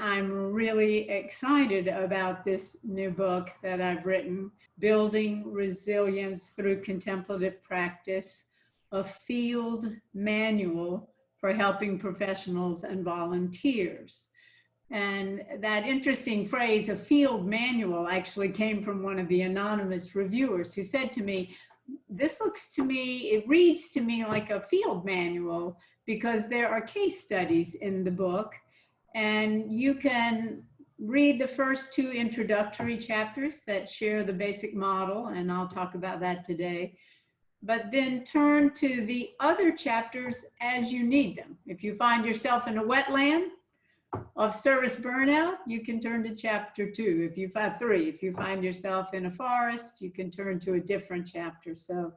I'm really excited about this new book that I've written, Building Resilience Through Contemplative Practice, a field manual for helping professionals and volunteers. And that interesting phrase, a field manual, actually came from one of the anonymous reviewers who said to me, this looks to me, it reads to me like a field manual because there are case studies in the book, and you can read the first 2 introductory chapters that share the basic model, and I'll talk about that today. But then turn to the other chapters as you need them. If you find yourself in a wetland of service burnout, you can turn to chapter 2. If you find 3, if you find yourself in a forest, you can turn to a different chapter. So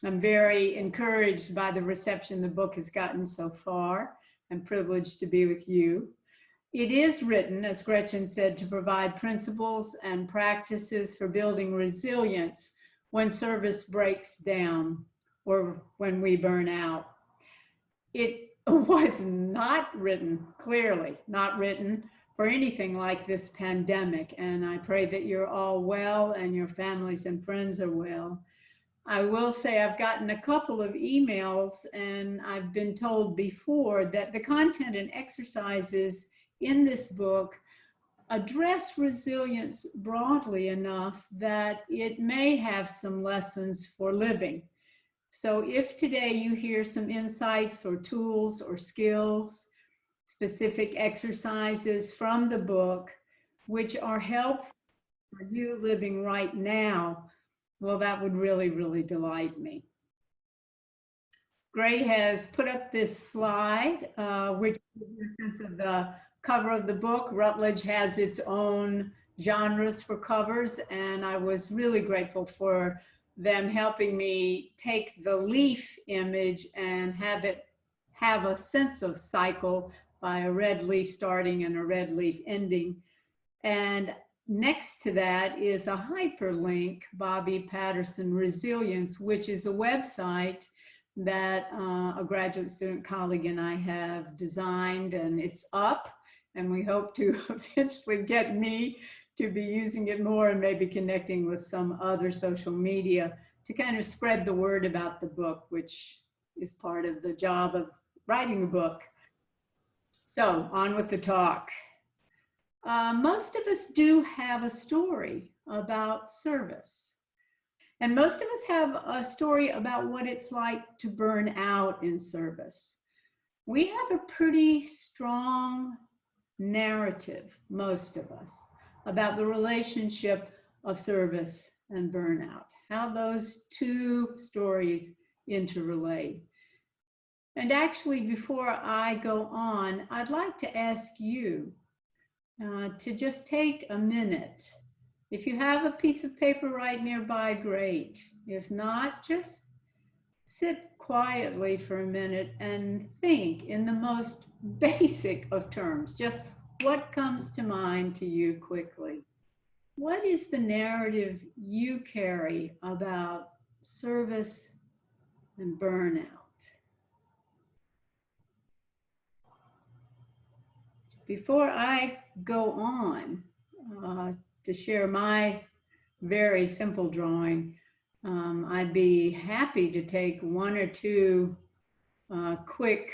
I'm very encouraged by the reception the book has gotten so far. I'm privileged to be with you. It is written, as Gretchen said, to provide principles and practices for building resilience when service breaks down or when we burn out. It was not written, clearly not written for anything like this pandemic. And I pray that you're all well and your families and friends are well. I will say I've gotten a couple of emails, and I've been told before that the content and exercises in this book address resilience broadly enough that it may have some lessons for living. So if today you hear some insights or tools or skills, specific exercises from the book, which are helpful for you living right now, well, that would really, really delight me. Gray has put up this slide, which gives you a sense of the cover of the book. Routledge has its own genres for covers, and I was really grateful for them helping me take the leaf image and have it have a sense of cycle by a red leaf starting and a red leaf ending. And next to that is a hyperlink, Bobbi Patterson Resilience, which is a website that a graduate student colleague and I have designed, and it's up, and we hope to eventually get me to be using it more and maybe connecting with some other social media to kind of spread the word about the book, which is part of the job of writing a book. So on with the talk. Most of us do have a story about service. And most of us have a story about what it's like to burn out in service. We have a pretty strong narrative, most of us, about the relationship of service and burnout, how those 2 stories interrelate. And actually, before I go on, I'd like to ask you to just take a minute. If you have a piece of paper right nearby, great. If not, just sit quietly for a minute and think in the most basic of terms, just what comes to mind to you quickly. What is the narrative you carry about service and burnout? Before I go on to share my very simple drawing, I'd be happy to take 1 or 2 quick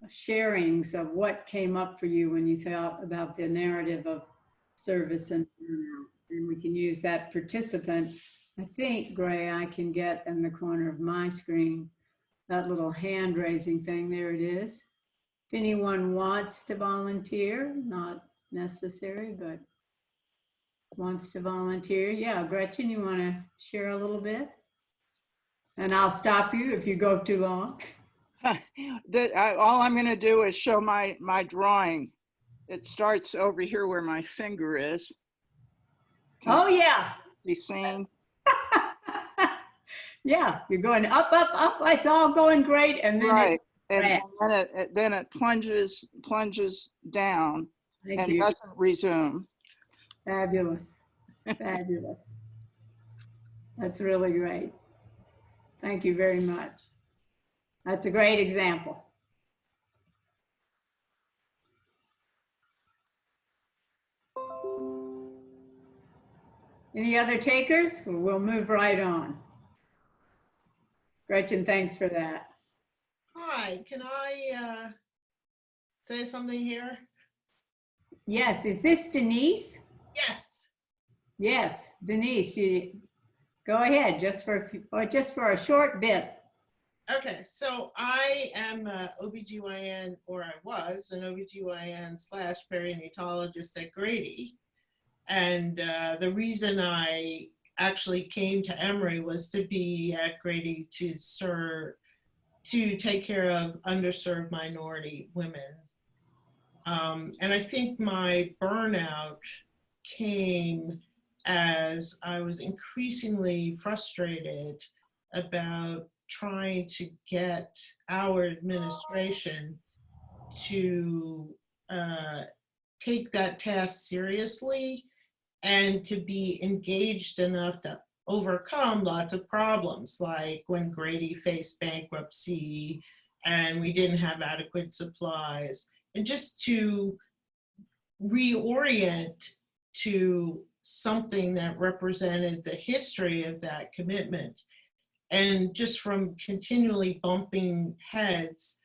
sharings of what came up for you when you thought about the narrative of service and burnout. And we can use that participant. I think, Gray, I can get in the corner of my screen that little hand raising thing. There it is. If anyone wants to volunteer, not necessary, but wants to volunteer. Yeah, Gretchen, you want to share a little bit? And I'll stop you if you go too long. All I'm going to do is show my drawing. It starts over here where my finger is. Oh, yeah. Be seen? Yeah, you're going up, up, up. It's all going great. And then right. And then it plunges down. Thank and you. doesn't resume. Fabulous. Fabulous. That's really great. Thank you very much. That's a great example. Any other takers? We'll move right on. Gretchen, thanks for that. Hi, can I say something here? Yes, is this Denise? Yes. Yes, Denise, you go ahead just for a short bit. Okay, so I am a OBGYN, or I was an OBGYN / perinatologist at Grady. And the reason I actually came to Emory was to be at Grady to take care of underserved minority women. And I think my burnout came as I was increasingly frustrated about trying to get our administration to take that task seriously and to be engaged enough to overcome lots of problems, like when Grady faced bankruptcy and we didn't have adequate supplies, and just to reorient to something that represented the history of that commitment. And just from continually bumping heads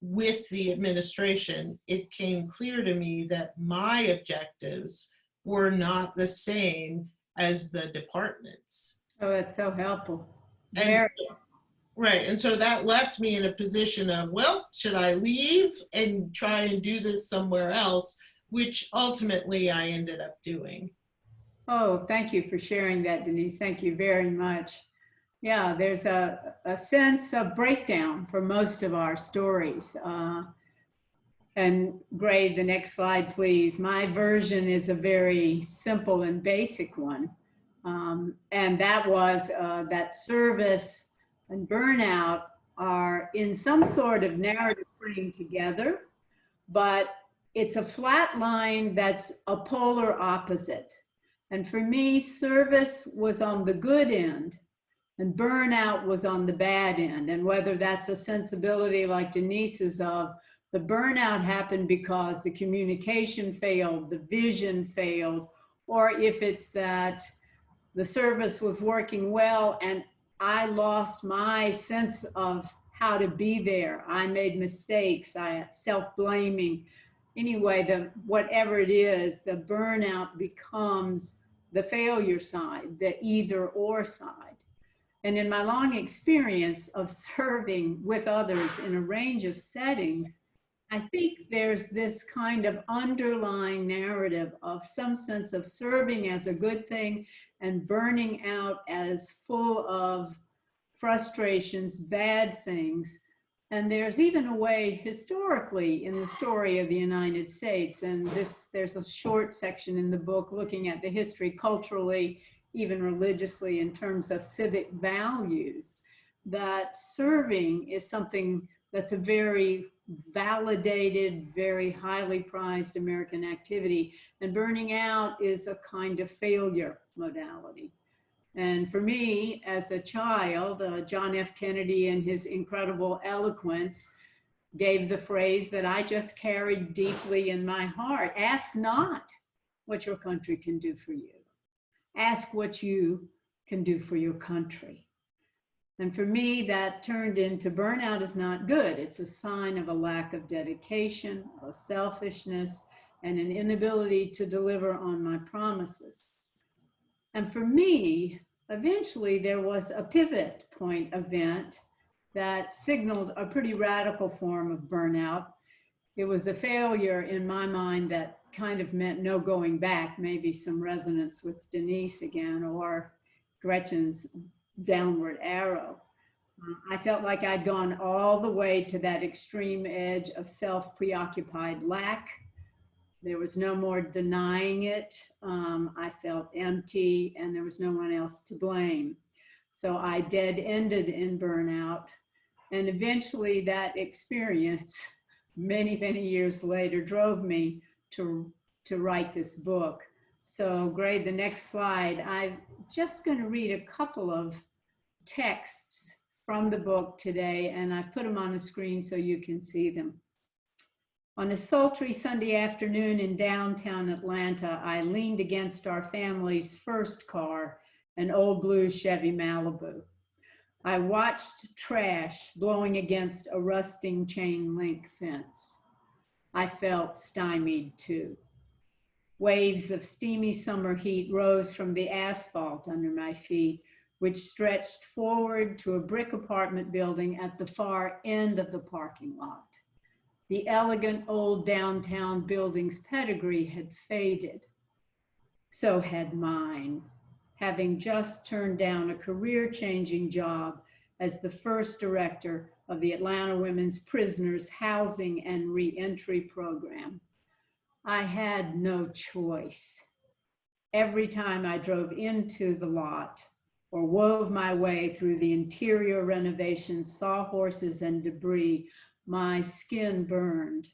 with the administration, it came clear to me that my objectives were not the same as the department's. Oh, that's so helpful. And right, and so that left me in a position of, well, should I leave and try and do this somewhere else, which ultimately I ended up doing. Oh, thank you for sharing that, Denise. Thank you very much. Yeah, there's a sense of breakdown for most of our stories. And Gray, the next slide, please. My version is a very simple and basic one. And that was that service and burnout are in some sort of narrative frame together, but it's a flat line that's a polar opposite. And for me, service was on the good end and burnout was on the bad end. And whether that's a sensibility like Denise's of the burnout happened because the communication failed, the vision failed, or if it's that the service was working well and I lost my sense of how to be there. I made mistakes, I self-blaming. Anyway, whatever it is, the burnout becomes the failure side, the either or side. And in my long experience of serving with others in a range of settings, I think there's this kind of underlying narrative of some sense of serving as a good thing and burning out as full of frustrations, bad things. And there's even a way historically in the story of the United States, and there's a short section in the book looking at the history culturally, even religiously, in terms of civic values, that serving is something that's a very validated, very highly prized American activity. And burning out is a kind of failure modality. And for me, as a child, John F. Kennedy, in his incredible eloquence, gave the phrase that I just carried deeply in my heart. Ask not what your country can do for you. Ask what you can do for your country. And for me, that turned into burnout is not good. It's a sign of a lack of dedication, of selfishness, and an inability to deliver on my promises. And for me, eventually there was a pivot point event that signaled a pretty radical form of burnout. It was a failure in my mind that kind of meant no going back, maybe some resonance with Denise again, or Gretchen's downward arrow. I felt like I'd gone all the way to that extreme edge of self-preoccupied lack. There was no more denying it. I felt empty and there was no one else to blame. So I dead-ended in burnout. And eventually that experience, many, many years later, drove me to write this book. So Gray, the next slide, I'm just going to read a couple of texts from the book today, and I put them on the screen so you can see them. On a sultry Sunday afternoon in downtown Atlanta, I leaned against our family's first car, an old blue Chevy Malibu. I watched trash blowing against a rusting chain link fence. I felt stymied too. Waves of steamy summer heat rose from the asphalt under my feet, which stretched forward to a brick apartment building at the far end of the parking lot. The elegant old downtown building's pedigree had faded. So had mine, having just turned down a career-changing job as the first director of the Atlanta Women's Prisoners Housing and Reentry Program. I had no choice. Every time I drove into the lot or wove my way through the interior renovations, sawhorses, and debris, my skin burned.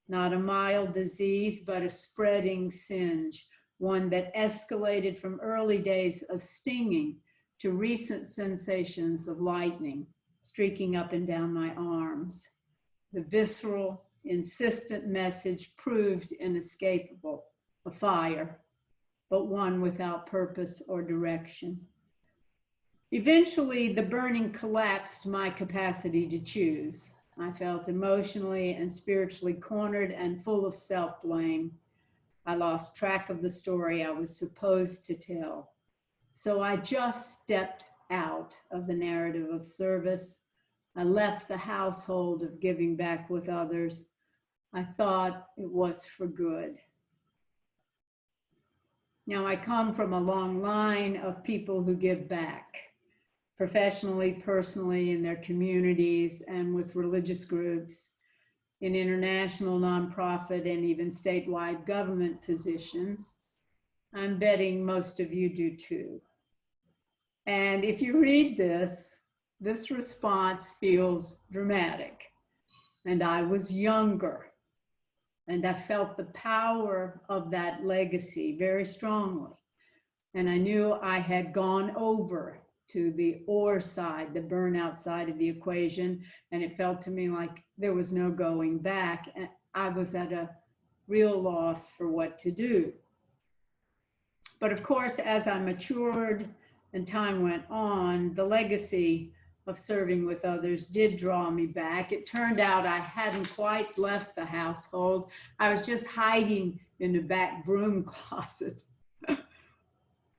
Not a mild disease, but a spreading singe, one that escalated from early days of stinging to recent sensations of lightning streaking up and down my arms. The visceral, insistent message proved inescapable, a fire, but one without purpose or direction. Eventually, the burning collapsed my capacity to choose. I felt emotionally and spiritually cornered and full of self-blame. I lost track of the story I was supposed to tell. So I just stepped out of the narrative of service. I left the household of giving back with others. I thought it was for good. Now, I come from a long line of people who give back, professionally, personally, in their communities, and with religious groups, in international nonprofit and even statewide government positions. I'm betting most of you do too. And if you read this response feels dramatic. And I was younger. And I felt the power of that legacy very strongly. And I knew I had gone over to the or side, the burnout side of the equation. And it felt to me like there was no going back. And I was at a real loss for what to do. But of course, as I matured and time went on, the legacy of serving with others did draw me back. It turned out I hadn't quite left the household. I was just hiding in the back broom closet.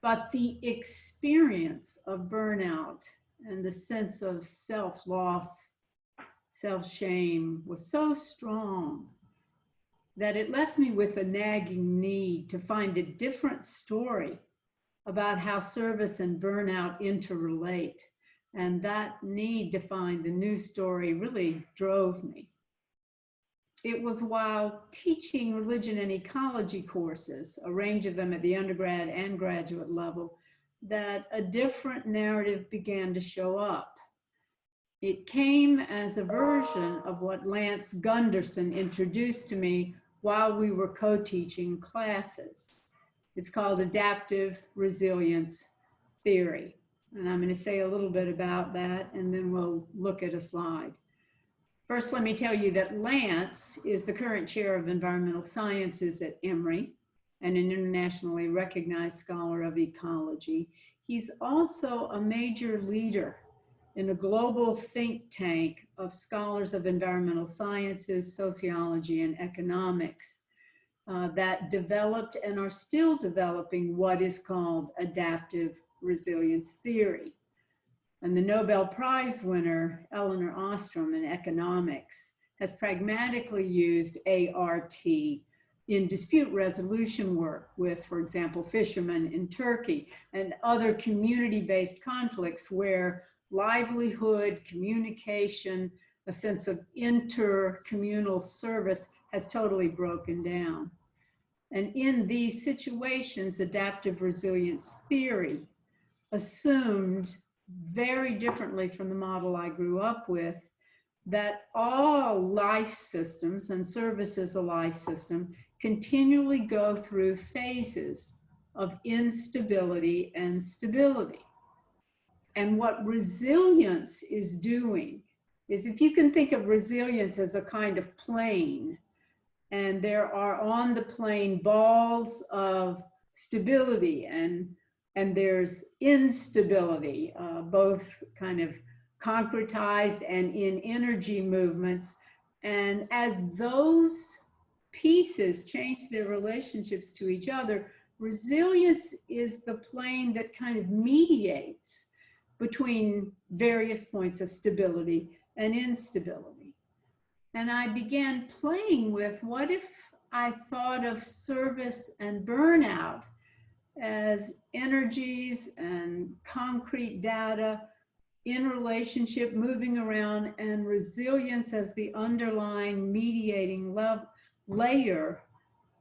But the experience of burnout and the sense of self-loss, self-shame was so strong that it left me with a nagging need to find a different story about how service and burnout interrelate. And that need to find the new story really drove me. It was while teaching religion and ecology courses, a range of them at the undergrad and graduate level, that a different narrative began to show up. It came as a version of what Lance Gunderson introduced to me while we were co-teaching classes. It's called adaptive resilience theory. And I'm going to say a little bit about that, and then we'll look at a slide. First, let me tell you that Lance is the current chair of environmental sciences at Emory and an internationally recognized scholar of ecology. He's also a major leader in a global think tank of scholars of environmental sciences, sociology, and economics that developed and are still developing what is called adaptive resilience theory. And the Nobel Prize winner, Elinor Ostrom in economics, has pragmatically used ART in dispute resolution work with, for example, fishermen in Turkey and other community-based conflicts where livelihood, communication, a sense of intercommunal service has totally broken down. And in these situations, adaptive resilience theory assumed, very differently from the model I grew up with, that all life systems, and service is a life system, continually go through phases of instability and stability. And what resilience is doing is, if you can think of resilience as a kind of plane, and there are on the plane balls of stability, and there's instability, both kind of concretized and in energy movements. And as those pieces change their relationships to each other, resilience is the plane that kind of mediates between various points of stability and instability. And I began playing with, what if I thought of service and burnout as energies and concrete data in relationship, moving around, and resilience as the underlying mediating layer?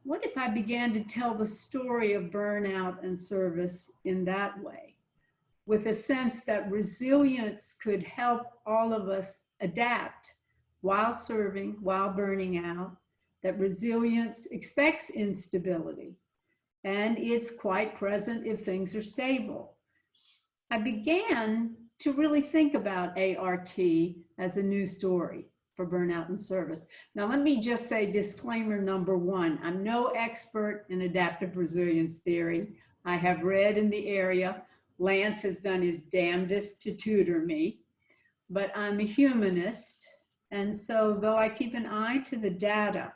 What if I began to tell the story of burnout and service in that way, with a sense that resilience could help all of us adapt while serving, while burning out, that resilience expects instability, and it's quite present if things are stable. I began to really think about ART as a new story for burnout and service. Now, let me just say disclaimer number one, I'm no expert in adaptive resilience theory. I have read in the area. Lance has done his damnedest to tutor me, but I'm a humanist. And so though I keep an eye to the data,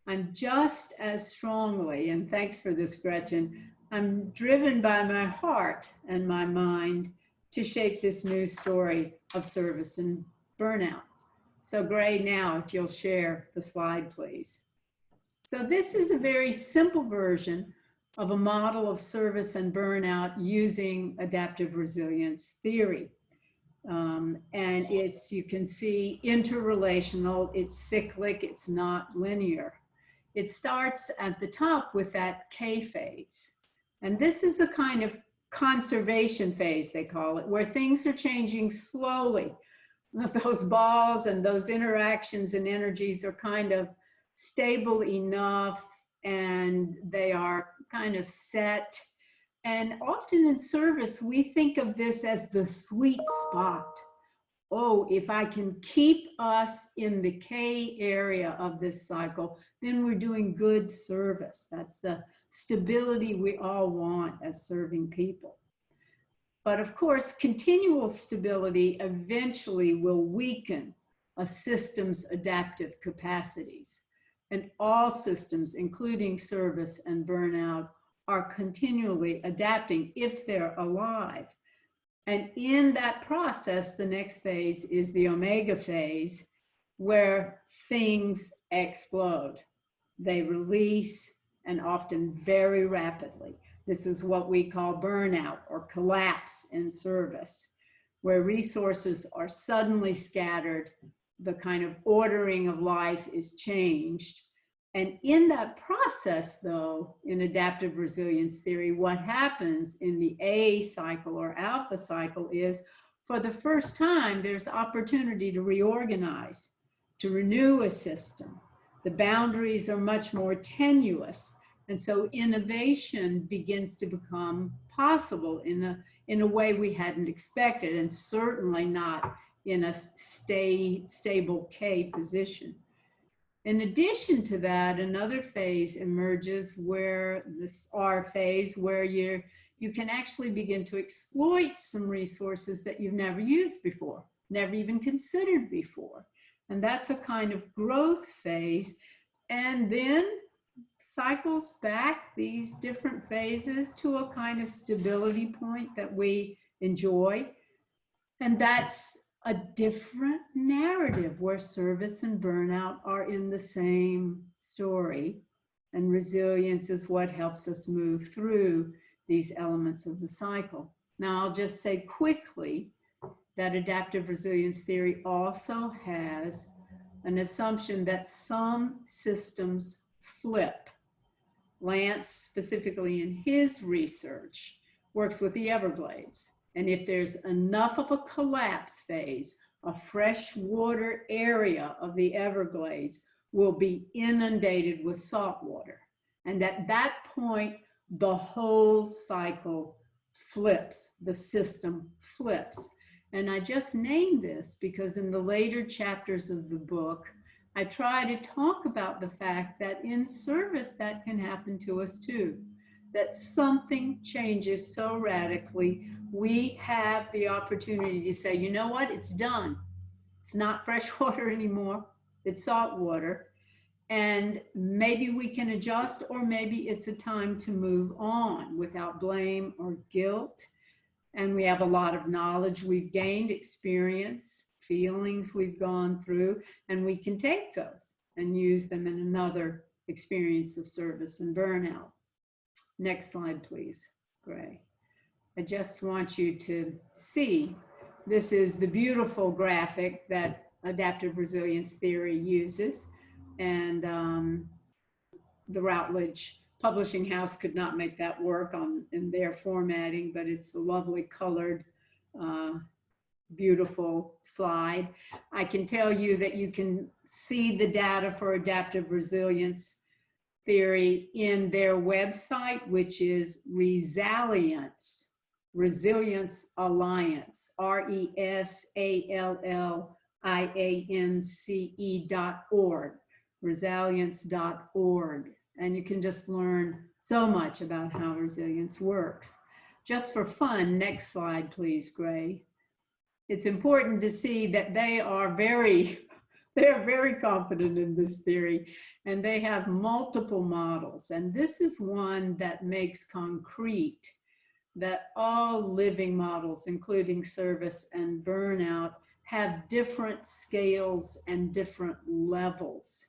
I'm just as strongly, and thanks for this, Gretchen, I'm driven by my heart and my mind to shape this new story of service and burnout. So Gray, now if you'll share the slide, please. So this is a very simple version of a model of service and burnout using adaptive resilience theory. And it's, you can see, interrelational, it's cyclic, it's not linear. It starts at the top with that K phase. And this is a kind of conservation phase, they call it, where things are changing slowly. Those balls and those interactions and energies are kind of stable enough, and they are kind of set. And often in service, we think of this as the sweet spot. Oh, if I can keep us in the K area of this cycle, then we're doing good service. That's the stability we all want as serving people. But of course, continual stability eventually will weaken a system's adaptive capacities. And all systems, including service and burnout, are continually adapting if they're alive. And in that process, the next phase is the omega phase, where things explode. They release, and often very rapidly. This is what we call burnout or collapse in service, where resources are suddenly scattered, the kind of ordering of life is changed. And in that process, though, in adaptive resilience theory, what happens in the A cycle or alpha cycle is, for the first time, there's opportunity to reorganize, to renew a system. The boundaries are much more tenuous. And so innovation begins to become possible in a way we hadn't expected, and certainly not in a stable K position. In addition to that, another phase emerges, where this R phase, where you can actually begin to exploit some resources that you've never used before, never even considered before. And that's a kind of growth phase. And then cycles back these different phases to a kind of stability point that we enjoy. And that's a different narrative, where service and burnout are in the same story. And resilience is what helps us move through these elements of the cycle. Now, I'll just say quickly that adaptive resilience theory also has an assumption that some systems flip. Lance, specifically in his research, works with the Everglades. And if there's enough of a collapse phase, a freshwater area of the Everglades will be inundated with salt water. And at that point, the whole cycle flips, the system flips. And I just named this because in the later chapters of the book, I try to talk about the fact that in service, that can happen to us too, that something changes so radically. We have the opportunity to say, you know what, it's done. It's not fresh water anymore, it's salt water. And maybe we can adjust, or maybe it's a time to move on without blame or guilt. And we have a lot of knowledge we've gained, experience, feelings we've gone through, and we can take those and use them in another experience of service and burnout. Next slide, please, Gray. I just want you to see, this is the beautiful graphic that adaptive resilience theory uses. And the Routledge Publishing House could not make that work in their formatting, but it's a lovely colored, beautiful slide. I can tell you that you can see the data for adaptive resilience theory in their website, which is Resalience Alliance, RESALLIANCE.org, resalience.org. And you can just learn so much about how resilience works. Just for fun, next slide, please, Gray. It's important to see that they are very confident in this theory, and they have multiple models. And this is one that makes concrete that all living models, including service and burnout, have different scales and different levels.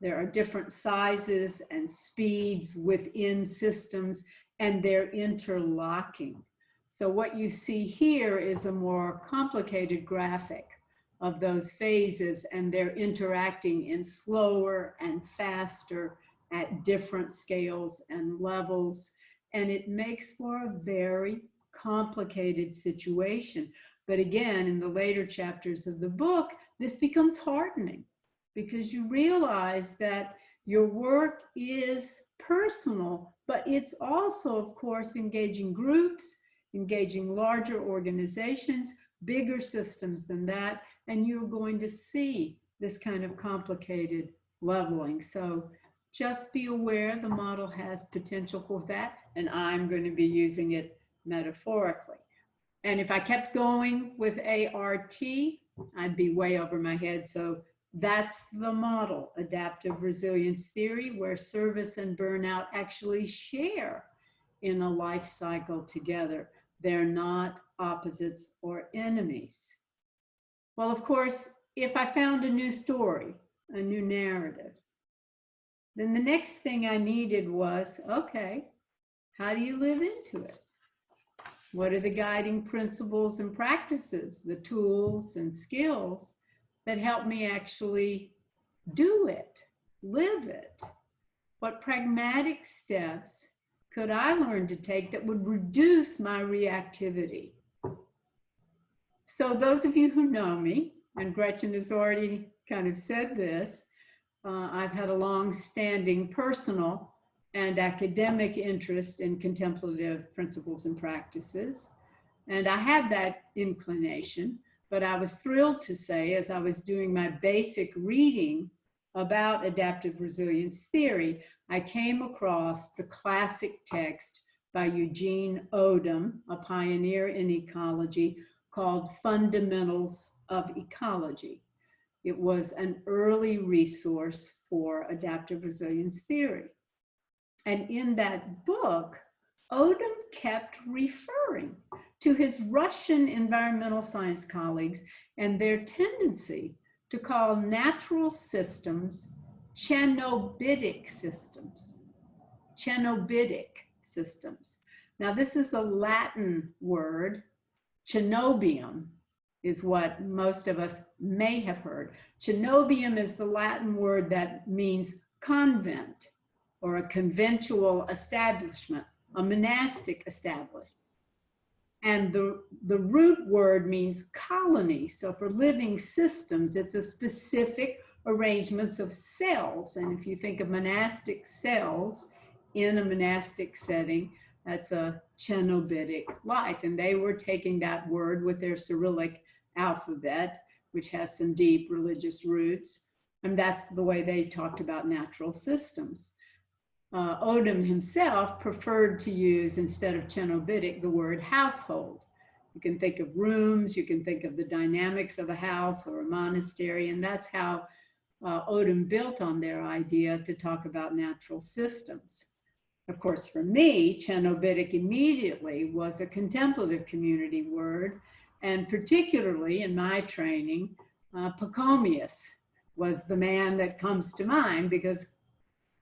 There are different sizes and speeds within systems, and they're interlocking. So what you see here is a more complicated graphic of those phases, and they're interacting in slower and faster at different scales and levels. And it makes for a very complicated situation. But again, in the later chapters of the book, this becomes heartening, because you realize that your work is personal, but it's also, of course, engaging groups, engaging larger organizations, bigger systems than that, and you're going to see this kind of complicated leveling. So just be aware the model has potential for that, and I'm going to be using it metaphorically. And if I kept going with ART, I'd be way over my head. So that's the model, adaptive resilience theory, where service and burnout actually share in a life cycle together. They're not opposites or enemies. Well, of course, if I found a new story, a new narrative, then the next thing I needed was, okay, how do you live into it? What are the guiding principles and practices, the tools and skills that help me actually do it, live it? What pragmatic steps could I learn to take that would reduce my reactivity? So those of you who know me, and Gretchen has already kind of said this, I've had a long-standing personal and academic interest in contemplative principles and practices. And I had that inclination, but I was thrilled to say, as I was doing my basic reading about adaptive resilience theory, I came across the classic text by Eugene Odum, a pioneer in ecology, called Fundamentals of Ecology. It was an early resource for adaptive resilience theory. And in that book, Odum kept referring to his Russian environmental science colleagues and their tendency to call natural systems cenobitic systems. Cenobitic systems. Now, this is a Latin word. Cenobium is what most of us may have heard. Cenobium is the Latin word that means convent or a conventual establishment, a monastic establishment. And the root word means colony. So for living systems, it's a specific arrangements of cells. And if you think of monastic cells in a monastic setting, that's a cenobitic life. And they were taking that word with their Cyrillic alphabet, which has some deep religious roots, And that's the way they talked about natural systems. Odom himself preferred to use, instead of cenobitic, the word household. You can think of rooms, you can think of the dynamics of a house or a monastery, and that's how Odom built on their idea to talk about natural systems. Of course, for me, cenobitic immediately was a contemplative community word, and particularly in my training, Pachomius was the man that comes to mind, because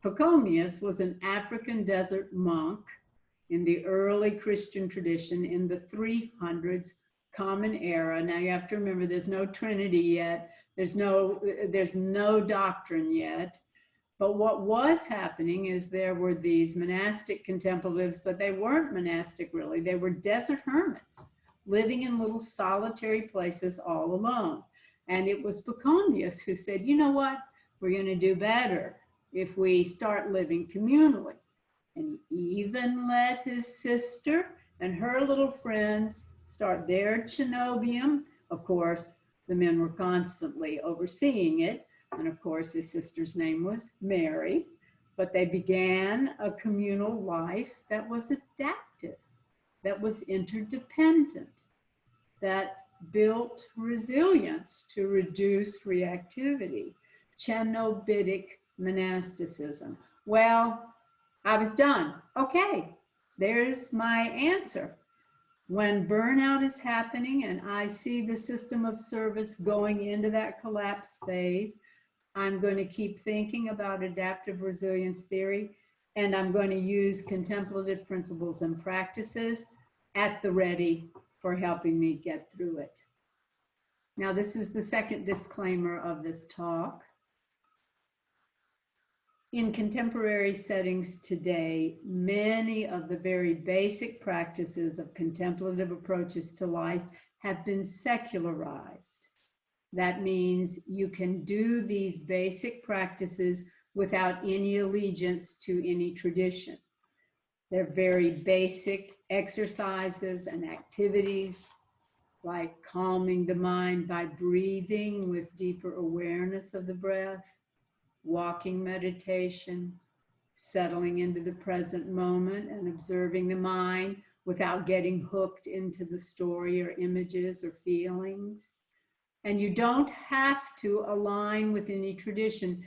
Pachomius was an African desert monk in the early Christian tradition in the 300s Common Era. Now you have to remember, there's no Trinity yet. There's no doctrine yet. But what was happening is there were these monastic contemplatives, but they weren't monastic really. They were desert hermits living in little solitary places all alone. And it was Pachomius who said, you know what, we're going to do better if we start living communally. And he even let his sister and her little friends start their cenobium. Of course, the men were constantly overseeing it. And of course, his sister's name was Mary. But they began a communal life that was adaptive, that was interdependent, that built resilience to reduce reactivity, cenobitic monasticism. Well, I was done. Okay, there's my answer. When burnout is happening and I see the system of service going into that collapse phase, I'm going to keep thinking about adaptive resilience theory, and I'm going to use contemplative principles and practices at the ready for helping me get through it. Now, this is the second disclaimer of this talk. In contemporary settings today, many of the very basic practices of contemplative approaches to life have been secularized. That means you can do these basic practices without any allegiance to any tradition. They're very basic exercises and activities, like calming the mind by breathing with deeper awareness of the breath, walking meditation, settling into the present moment and observing the mind without getting hooked into the story or images or feelings. And you don't have to align with any tradition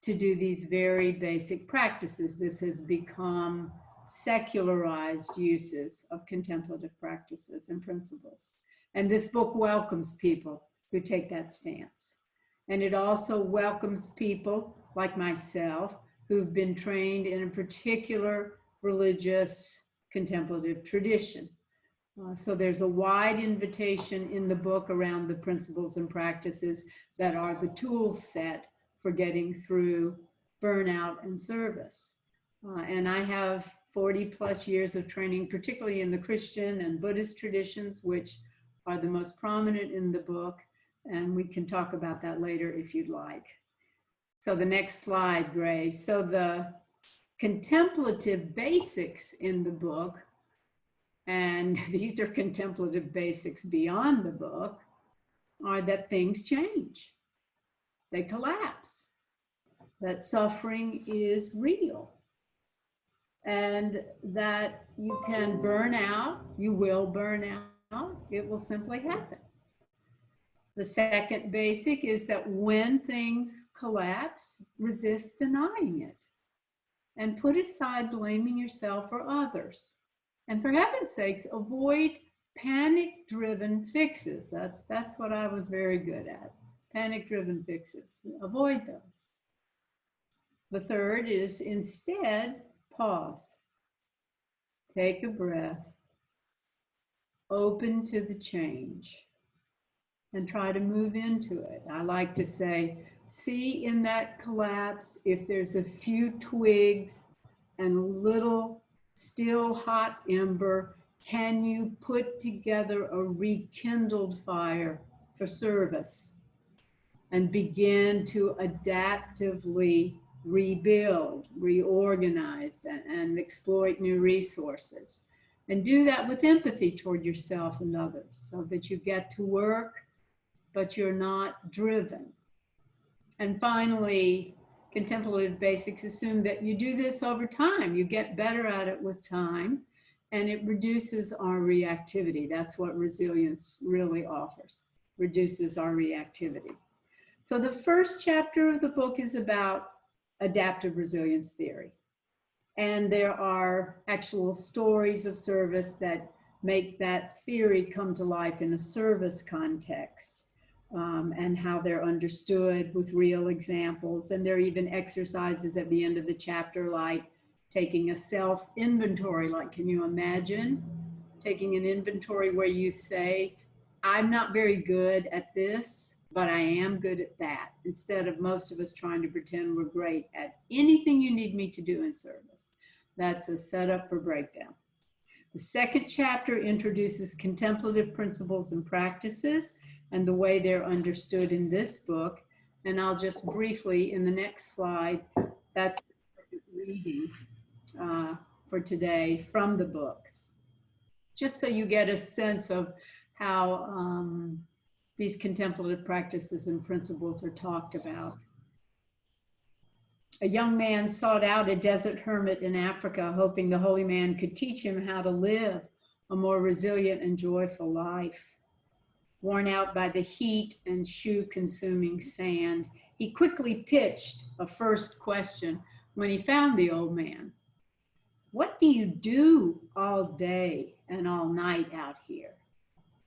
to do these very basic practices. This has become secularized uses of contemplative practices and principles. And this book welcomes people who take that stance. And it also welcomes people like myself who've been trained in a particular religious contemplative tradition. So there's a wide invitation in the book around the principles and practices that are the tool set for getting through burnout and service. And I have 40 plus years of training, particularly in the Christian and Buddhist traditions, which are the most prominent in the book. And we can talk about that later if you'd like. So the next slide, Grace. So the contemplative basics in the book, and these are contemplative basics beyond the book, are that things change. They collapse. That suffering is real. And that you can burn out, you will burn out, it will simply happen. The second basic is that when things collapse, resist denying it and put aside blaming yourself or others. And for heaven's sakes, avoid panic-driven fixes. That's what I was very good at, panic-driven fixes. Avoid those. The third is instead, pause. Take a breath. Open to the change. And try to move into it. I like to say, see in that collapse, if there's a few twigs and a little still hot ember, can you put together a rekindled fire for service and begin to adaptively rebuild, reorganize, and exploit new resources? And do that with empathy toward yourself and others so that you get to work but you're not driven. And finally, Contemplative Basics assume that you do this over time. You get better at it with time, and it reduces our reactivity. That's what resilience really offers, reduces our reactivity. So the first chapter of the book is about adaptive resilience theory. And there are actual stories of service that make that theory come to life in a service context, and how they're understood with real examples. And there are even exercises at the end of the chapter, like taking a self-inventory. Like, can you imagine taking an inventory where you say, I'm not very good at this, but I am good at that, instead of most of us trying to pretend we're great at anything you need me to do in service. That's a setup for breakdown. The second chapter introduces contemplative principles and practices and the way they're understood in this book. And I'll just briefly, in the next slide, that's reading for today from the book, just so you get a sense of how these contemplative practices and principles are talked about. A young man sought out a desert hermit in Africa, hoping the holy man could teach him how to live a more resilient and joyful life. Worn out by the heat and shoe-consuming sand, he quickly pitched a first question when he found the old man. What do you do all day and all night out here?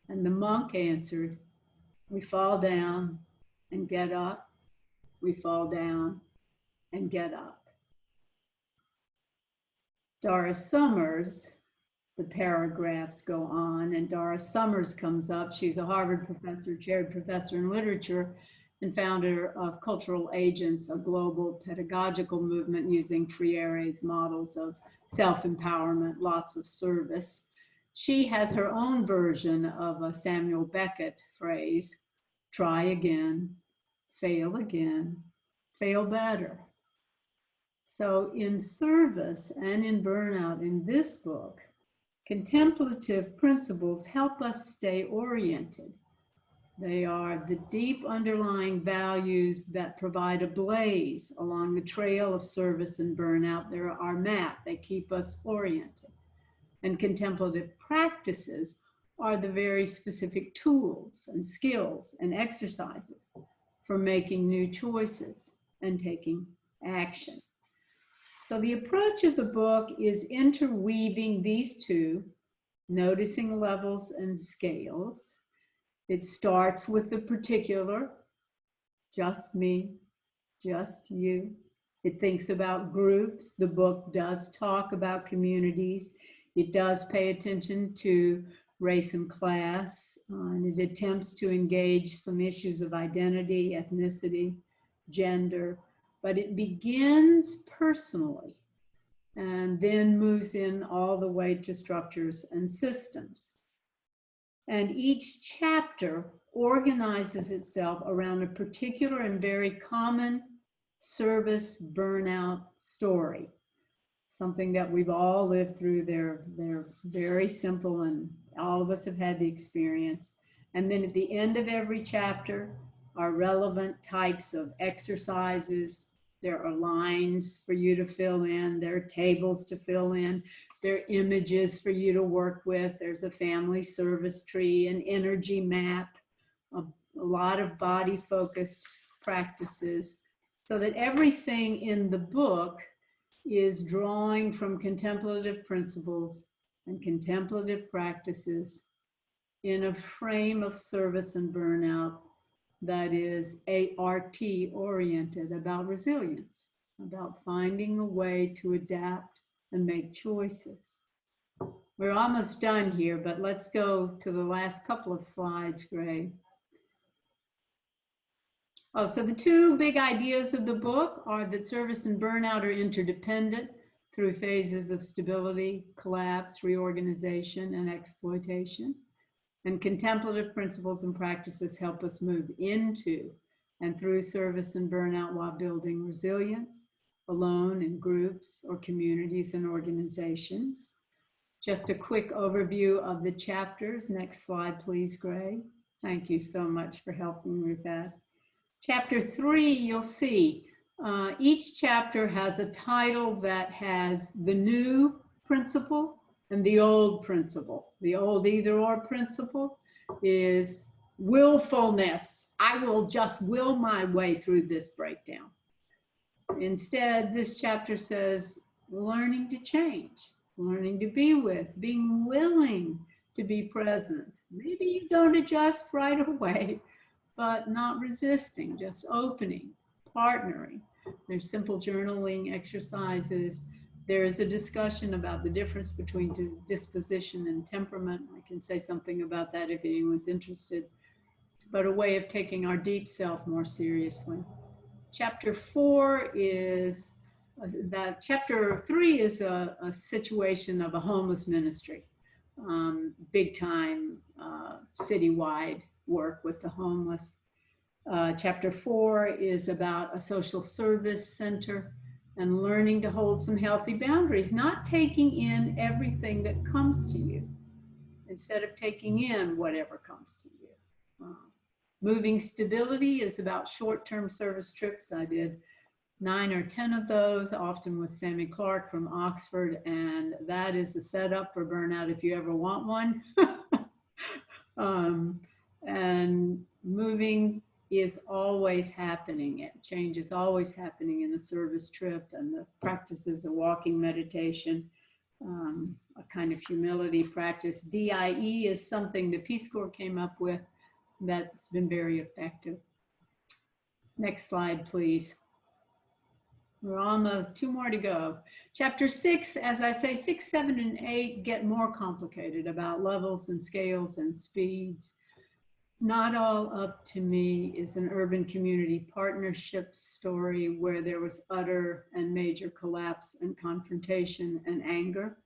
And the monk answered, we fall down and get up. We fall down and get up. Doris Summers, the paragraphs go on, and Doris Summers comes up. She's a Harvard professor, chaired professor in literature, and founder of Cultural Agents, a global pedagogical movement using Freire's models of self-empowerment, lots of service. She has her own version of a Samuel Beckett phrase, try again, fail better. So in service and in burnout in this book, contemplative principles help us stay oriented. They are the deep underlying values that provide a blaze along the trail of service and burnout. They're our map. They keep us oriented. And contemplative practices are the very specific tools and skills and exercises for making new choices and taking action. So the approach of the book is interweaving these two, noticing levels and scales. It starts with the particular, just me, just you. It thinks about groups. The book does talk about communities. It does pay attention to race and class, and it attempts to engage some issues of identity, ethnicity, gender, but it begins personally and then moves in all the way to structures and systems. And each chapter organizes itself around a particular and very common service burnout story, something that we've all lived through. They're very simple, and all of us have had the experience. And then at the end of every chapter are relevant types of exercises. There are lines for you to fill in. There are tables to fill in. There are images for you to work with. There's a family service tree, an energy map, a lot of body-focused practices, so that everything in the book is drawing from contemplative principles and contemplative practices in a frame of service and burnout that is ART oriented, about resilience, about finding a way to adapt and make choices. We're almost done here, but let's go to the last couple of slides, Gray. Oh, so the two big ideas of the book are that service and burnout are interdependent through phases of stability, collapse, reorganization, and exploitation. And contemplative principles and practices help us move into and through service and burnout while building resilience, alone, in groups, or communities and organizations. Just a quick overview of the chapters. Next slide, please, Gray. Thank you so much for helping me with that. Chapter 3, you'll see each chapter has a title that has the new principle and the old principle. The old either or principle is willfulness. I will just will my way through this breakdown. Instead, this chapter says learning to change, learning to be with, being willing to be present. Maybe you don't adjust right away, but not resisting, just opening, partnering. There's simple journaling exercises. There's a discussion about the difference between disposition and temperament. I can say something about that if anyone's interested, but a way of taking our deep self more seriously. Chapter 4 is that chapter 3 is a situation of a homeless ministry, big time, citywide work with the homeless. Chapter 4 is about a social service center and learning to hold some healthy boundaries, not taking in everything that comes to you, instead of taking in whatever comes to you. Moving stability is about short-term service trips. I did 9 or 10 of those, often with Sammy Clark from Oxford, and that is a setup for burnout if you ever want one. And moving is always happening. Change is always happening in a service trip, and the practices of walking meditation, a kind of humility practice. DIE is something the Peace Corps came up with that's been very effective. Next slide, please. We're almost 2 more to go. Chapter 6, as I say, 6, 7, and 8 get more complicated about levels and scales and speeds. Not All Up to Me is an urban community partnership story where there was utter and major collapse and confrontation and anger.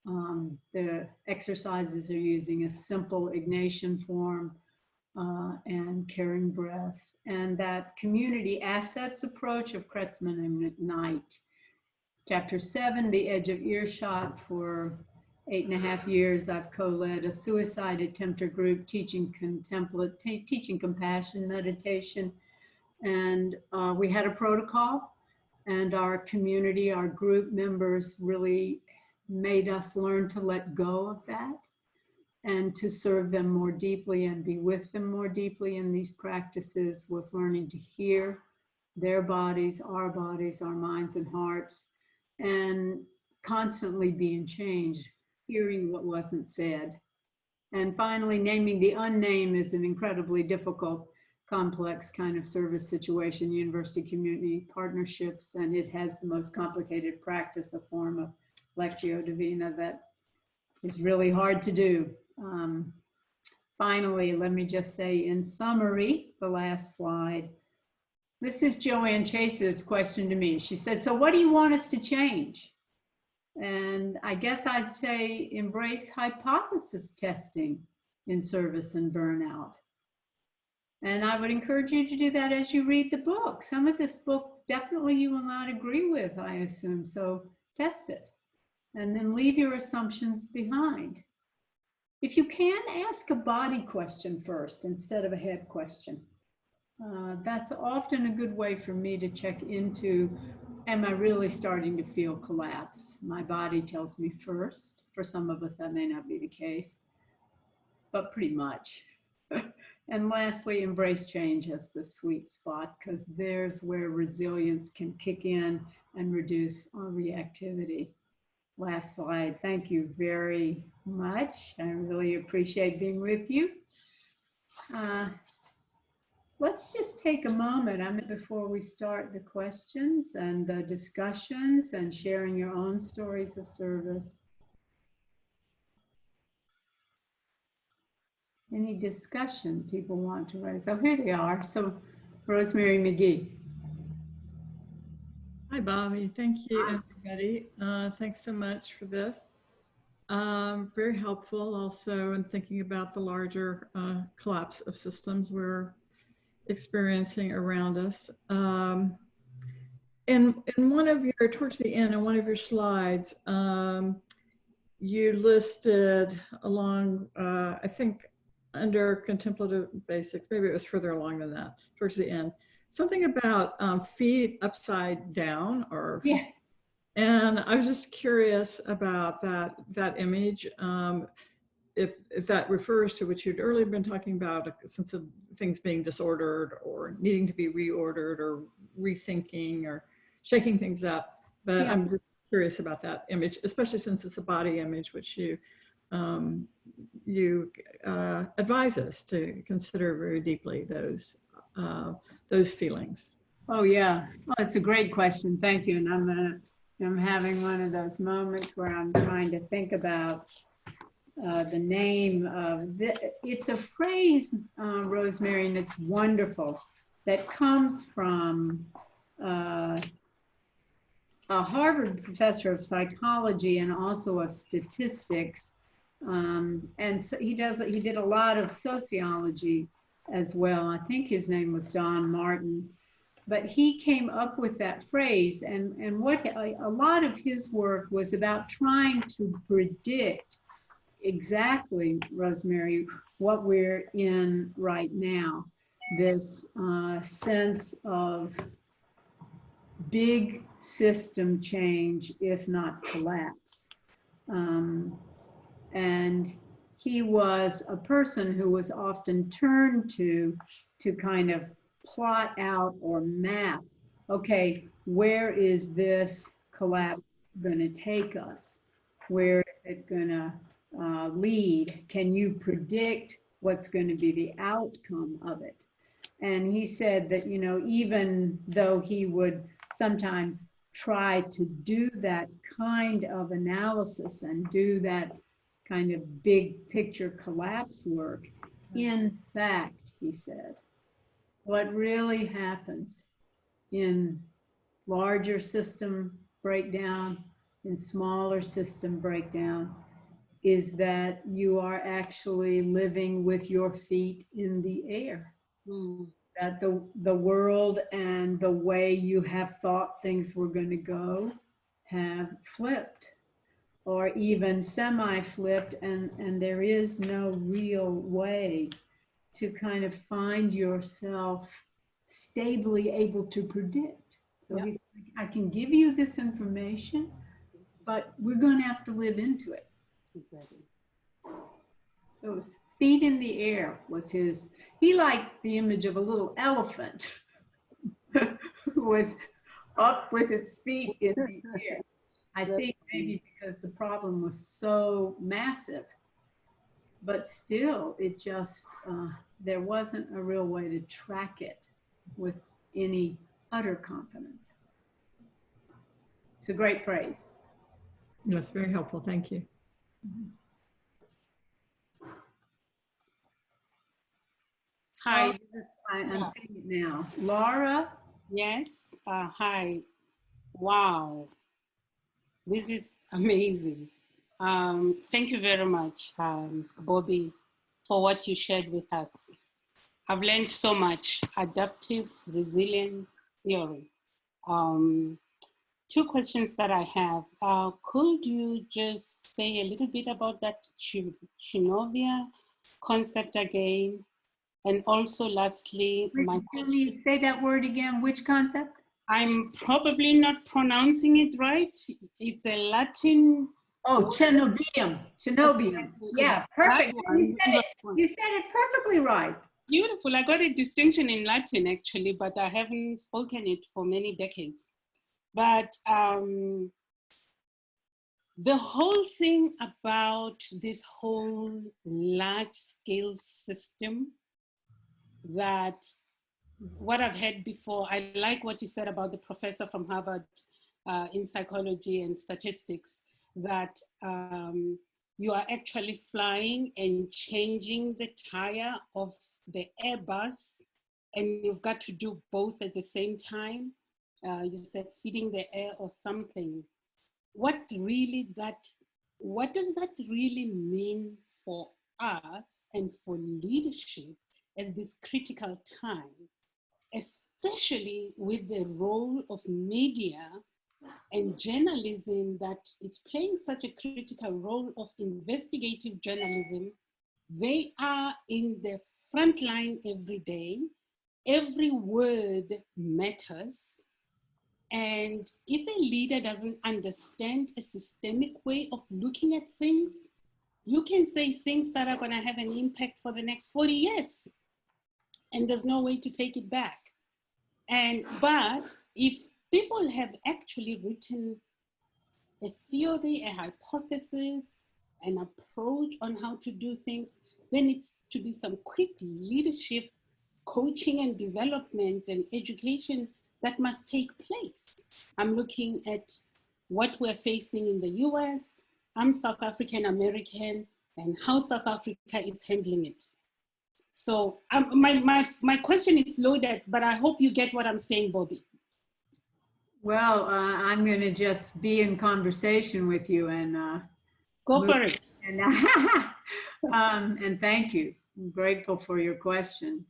The exercises are using a simple Ignatian form and caring breath, and that community assets approach of Kretzmann and Knight. Chapter 7, The Edge of Earshot. For 8.5 years, I've co-led a suicide attempter group teaching compassion meditation. And we had a protocol, and our community, our group members really made us learn to let go of that and to serve them more deeply and be with them more deeply in these practices. Was learning to hear their bodies, our minds and hearts, and constantly being changed, hearing what wasn't said. And finally, naming the unnamed is an incredibly difficult, complex kind of service situation, university community partnerships, and it has the most complicated practice, a form of Lectio Divina that is really hard to do. Finally, let me just say in summary, the last slide, this is Joanne Chase's question to me. She said, so what do you want us to change? And I guess I'd say embrace hypothesis testing in service and burnout. And I would encourage you to do that as you read the book. Some of this book definitely you will not agree with, I assume, so test it. And then leave your assumptions behind. If you can, ask a body question first instead of a head question. That's often a good way for me to check into, am I really starting to feel collapse? My body tells me first. For some of us, that may not be the case, but pretty much. And lastly, embrace change as the sweet spot, because there's where resilience can kick in and reduce our reactivity. Last slide. Thank you very much. I really appreciate being with you. Let's just take a moment before we start the questions and the discussions and sharing your own stories of service. Any discussion people want to raise? Oh, here they are. So, Rosemary McGee. Hi, Bobbi. Thank you, everybody. Thanks so much for this. Very helpful also in thinking about the larger collapse of systems we're experiencing around us. In one of your, towards the end, in one of your slides, you listed along, I think under Contemplative Basics, maybe it was further along than that, towards the end, something about feet upside down, or Yeah. and I was just curious about that image. If that refers to what you'd earlier been talking about, a sense of things being disordered or needing to be reordered or rethinking or shaking things up. But Yeah. I'm just curious about that image, especially since it's a body image, which you advise us to consider very deeply those feelings. Oh, yeah. Oh, it's a great question. Thank you. And I'm having one of those moments where I'm trying to think about the name of it's a phrase, Rosemary, and it's wonderful, that comes from a Harvard professor of psychology and also of statistics. And so he did a lot of sociology as well. I think his name was Don Martin. But he came up with that phrase, and what a lot of his work was about trying to predict exactly, Rosemary, what we're in right now, this sense of big system change, if not collapse. And he was a person who was often turned to kind of plot out or map, okay, where is this collapse going to take us? Where is it going to lead? Can you predict what's going to be the outcome of it? And he said that, you know, even though he would sometimes try to do that kind of analysis and do that kind of big picture collapse work, in fact, he said, what really happens in larger system breakdown, in smaller system breakdown, is that you are actually living with your feet in the air. That the world and the way you have thought things were going to go have flipped, or even semi-flipped, and there is no real way to kind of find yourself stably able to predict. So he's like, I can give you this information, but we're going to have to live into it. Exactly. So it was feet in the air was his. He liked the image of a little elephant who was up with its feet in the air. I think maybe because the problem was so massive, but still it just, there wasn't a real way to track it with any utter confidence. It's a great phrase. That's very helpful. Thank you. Hi. I'm seeing it now. Laura? Yes. Hi. Wow. This is amazing. Thank you very much, Bobbi, for what you shared with us. I've learned so much. Adaptive resilient theory. Two questions that I have. Could you just say a little bit about that Chinovia concept again? And also lastly, my Can you say that word again? Which concept? I'm probably not pronouncing it right. It's a Latin. Oh, Cenobium. Cenobium. Yeah, perfect. You said it perfectly right. Beautiful. I got a distinction in Latin actually, but I haven't spoken it for many decades. But the whole thing about this whole large scale system, that what I've heard before, I like what you said about the professor from Harvard in psychology and statistics, that you are actually flying and changing the tire of the Airbus, and you've got to do both at the same time. You said feeding the air or something. What does that really mean for us and for leadership at this critical time, especially with the role of media and journalism that is playing such a critical role of investigative journalism? They are in the front line every day. every word matters. And if a leader doesn't understand a systemic way of looking at things, you can say things that are going to have an impact for the next 40 years. And there's no way to take it back. But if people have actually written a theory, a hypothesis, an approach on how to do things, then it's to be some quick leadership, coaching and development and education that must take place. I'm looking at what we're facing in the US. I'm South African American, and how South Africa is handling it. So my question is loaded, but I hope you get what I'm saying, Bobbi. Well, I'm going to just be in conversation with you and go for it. And thank you. I'm grateful for your question.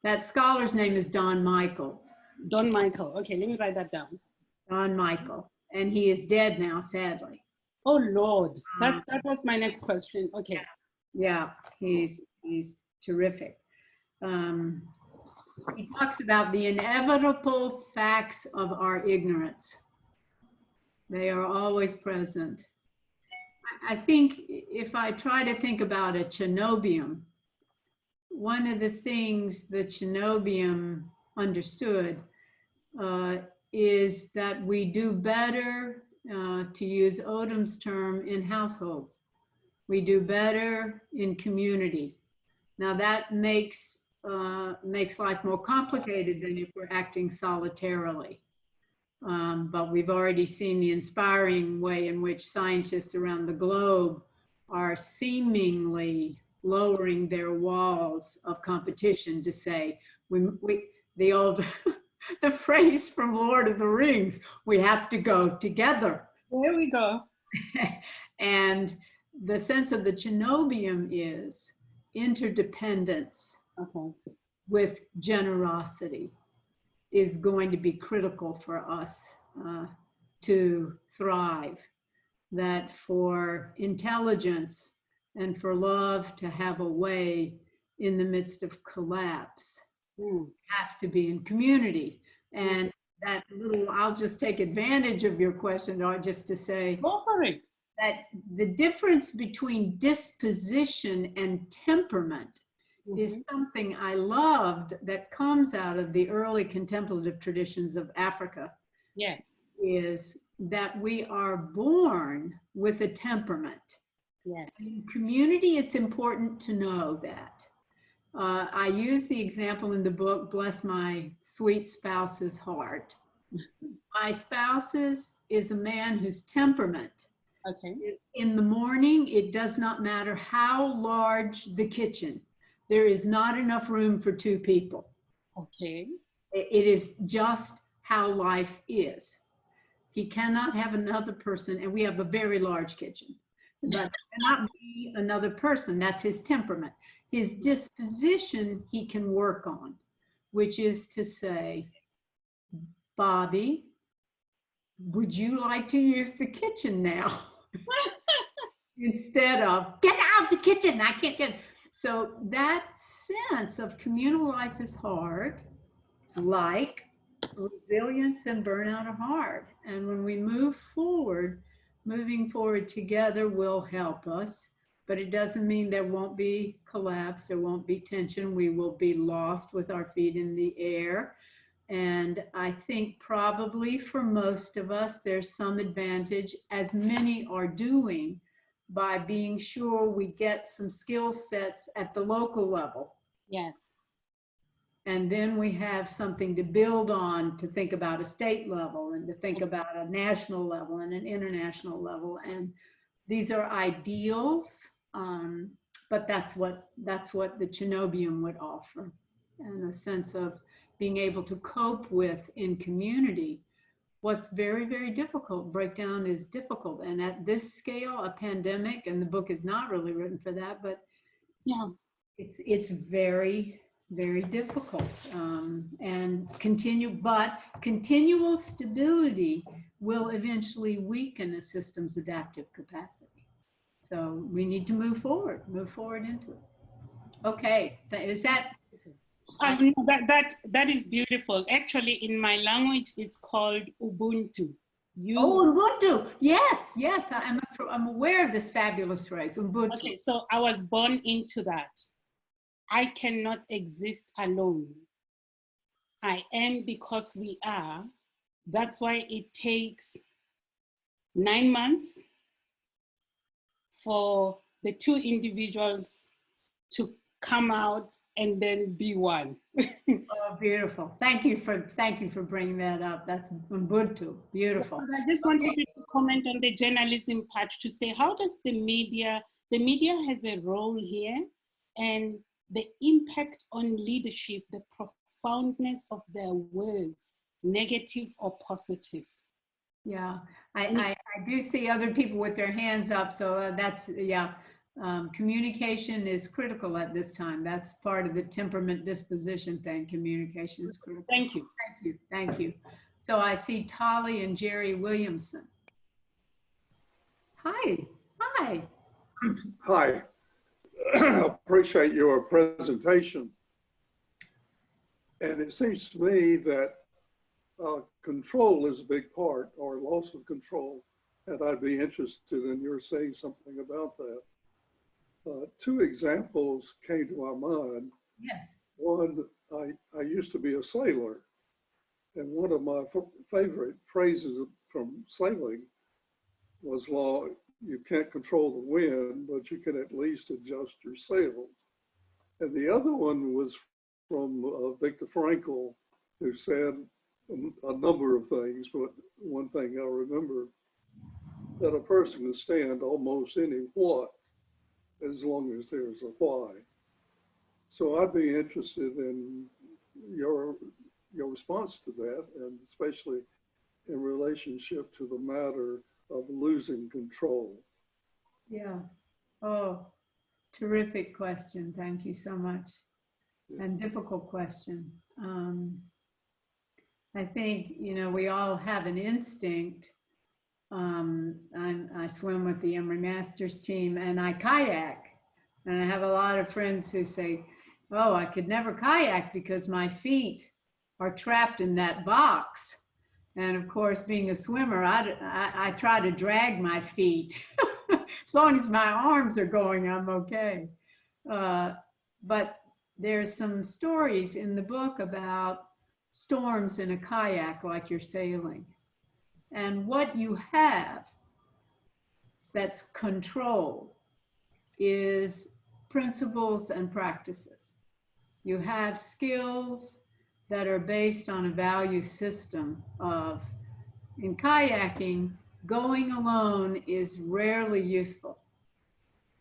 That scholar's name is Don Michael. Don Michael. Okay, let me write that down. Don Michael, and he is dead now, sadly. Oh Lord, that was my next question. Okay. Yeah, he's terrific. He talks about the inevitable facts of our ignorance. They are always present. I think if I try to think about a Cenobium, one of the things the Cenobium understood is that we do better, to use Odom's term, in households. We do better in community. Now that makes life more complicated than if we're acting solitarily. But we've already seen the inspiring way in which scientists around the globe are seemingly lowering their walls of competition to say, the old, the phrase from Lord of the Rings, we have to go together. There we go. And the sense of the Cenobium is interdependence with generosity is going to be critical for us to thrive. That for intelligence and for love to have a way in the midst of collapse, have to be in community. And that little, I'll just take advantage of your question, or just to say, go for it, that the difference between disposition and temperament is something I loved that comes out of the early contemplative traditions of Africa. Yes. Is that we are born with a temperament. Yes. In community, it's important to know that. I use the example in the book, Bless My Sweet Spouse's Heart. My spouse is a man whose temperament, in the morning, it does not matter how large the kitchen, there is not enough room for two people. Okay. It is just how life is. He cannot have another person, and we have a very large kitchen, but cannot be another person. That's his temperament. His disposition he can work on, which is to say, Bobbi, would you like to use the kitchen now? Instead of, get out of the kitchen, I can't get. So that sense of communal life is hard, like resilience and burnout are hard. And when we move forward, moving forward together will help us, but it doesn't mean there won't be collapse, there won't be tension, we will be lost with our feet in the air. And I think probably for most of us, there's some advantage, as many are doing, by being sure we get some skill sets at the local level. Yes. And then we have something to build on, to think about a state level and to think about a national level and an international level. And these are ideals, but that's what the Cenobium would offer, and a sense of being able to cope with in community what's very, very difficult. Breakdown is difficult. And at this scale, a pandemic, and the book is not really written for that, but yeah, it's very, very difficult. And continual stability will eventually weaken a system's adaptive capacity. So we need to move forward into it. Okay, is that? No, that is beautiful. Actually, in my language, it's called Ubuntu. Oh, Ubuntu. Yes, yes. I'm aware of this fabulous phrase, Ubuntu. Okay, so I was born into that. I cannot exist alone. I am because we are. That's why it takes 9 months for the two individuals to come out and then be one. Oh, beautiful. Thank you for bringing that up. That's Ubuntu. Beautiful. But I just wanted you to comment on the journalism part to say, how does the media has a role here, and the impact on leadership, the profoundness of their words, negative or positive. Yeah, I do see other people with their hands up, so that's, yeah. Communication is critical at this time. That's part of the temperament disposition thing. Communication is critical. Thank you. Thank you. Thank you. So I see Tolly and Jerry Williamson. Hi. Hi. Hi. Appreciate your presentation. And it seems to me that control is a big part, or loss of control. And I'd be interested in your saying something about that. Two examples came to my mind. Yes. One, I used to be a sailor, and one of my favorite phrases from sailing was, you can't control the wind, but you can at least adjust your sails. And the other one was from Viktor Frankl, who said a number of things, but one thing I remember, that a person can stand almost any what, as long as there's a why. So I'd be interested in your response to that, and especially in relationship to the matter of losing control. Yeah. Oh, terrific question. Thank you so much. Yeah. And difficult question. I think, we all have an instinct. I swim with the Emory Masters team, and I kayak. And I have a lot of friends who say, oh, I could never kayak because my feet are trapped in that box. And of course, being a swimmer, I try to drag my feet. As long as my arms are going, I'm okay. But there's some stories in the book about storms in a kayak like you're sailing. And what you have that's control is principles and practices. You have skills that are based on a value system of, in kayaking, going alone is rarely useful.